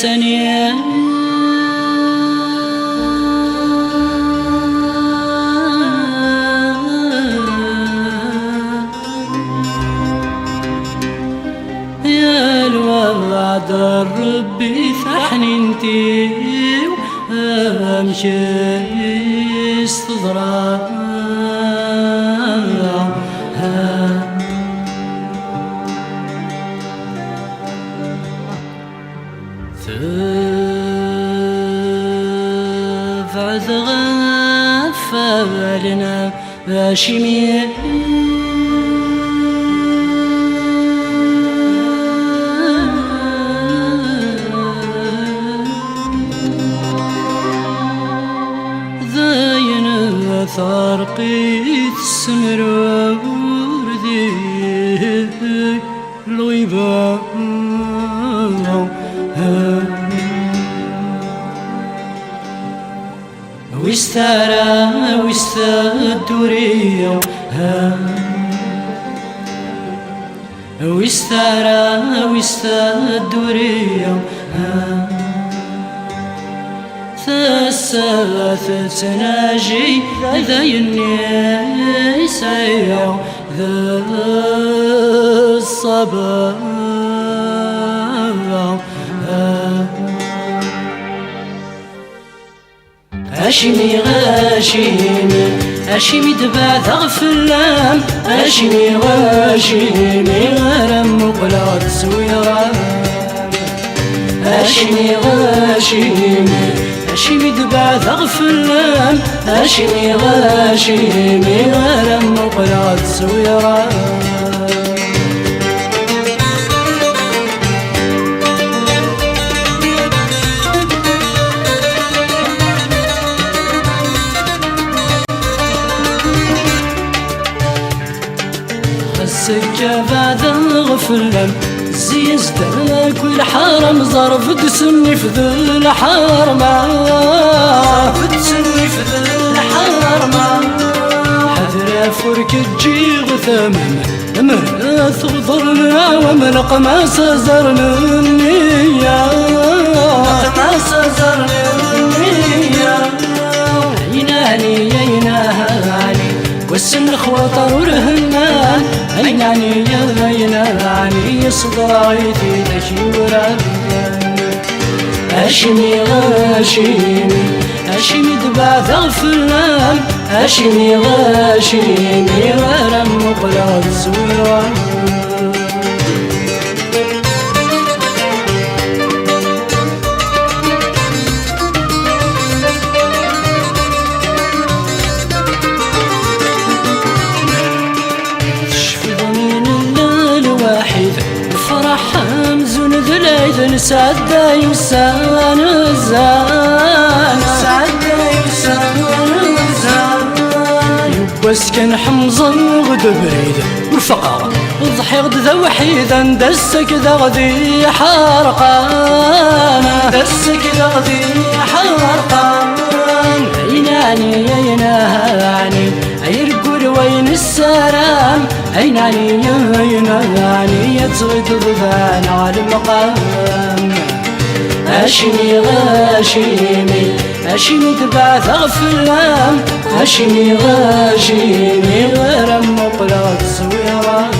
سنيا يا الوعد ربي فحني انتي وامشي استضرار فعذ غفالنا هاشمي ذاين ثارقيت السمر وردي الغيبة ويستارى ويستدوري ويستارى ويستدوري ثلاث تناجي ذا الناس ذا الصبا هاشمي غاشمي هاشمي دبع ذغفلام هاشمي غاشمي غرم مقلاد سويران هاشمي غاشمي هاشمي دبع ذغفلام هاشمي غاشمي غرم مقلاد سويران السكة غفلم زي زدك والحرم ظرف تسني في ذا الحرم ظرف تسني في ذا الحرم حذر فرك تجي غثامن مرث ضرنا وملق ما سزرنا النية ما سزرنا النية عيناني عيناني والسن خواطر ورهنان عيناني يا عيناني صدايتي تشوران هاشمي غاشمي هاشمي دبع ذغفلان هاشمي غاشمي غرم مقلاد سويران سعد يسان الزان سعد يسان الزان يبسكن حمزة غد بريد والفقر ضحي غد ذا وحيدا دسك ذا غدي حرقان دسك ذا غدي حرقان عيناني عيناني يرقل وين السلام عيناني عيناني تغيد ضفان على المقام هاشمي غاشمي هاشمي تبع ثغفلام هاشمي غاشمي غرم مقلاد سويران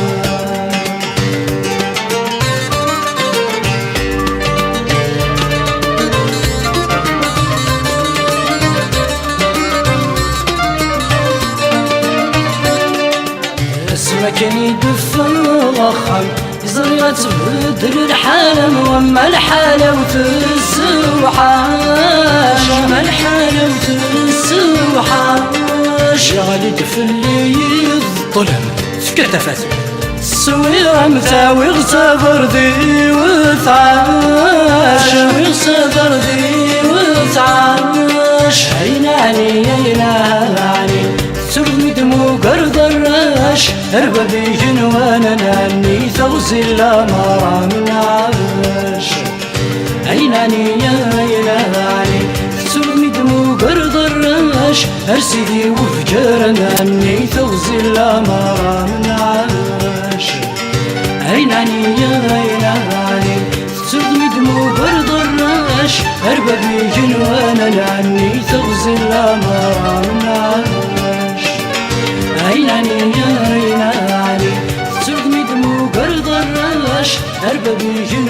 اسمك يدفن ضخم زرية تبدل الحالم وما الحالة وتسوحاش وما الحالة وتسوحاش غالي تفلي الظلم في كتفات السويرة متاوي غصبر دي وثعاش وغصبر دي وثعاش عيناني عيناني ترمي دمو قرد الراش هرب بيهن وانا ناني ثوزي لا مرا من عاش عيناني يا عيناني ترمي دمو قرد الراش هرسيدي وفجر ناني ثوزي لا مرا من عاش عيناني يا عيناني ترمي دمو قرد الراش دراش هربا بيجن وانا لعني تغزل ما مناش عيناني يا عيناني سرد مدمو قرض الراش هربا بيجن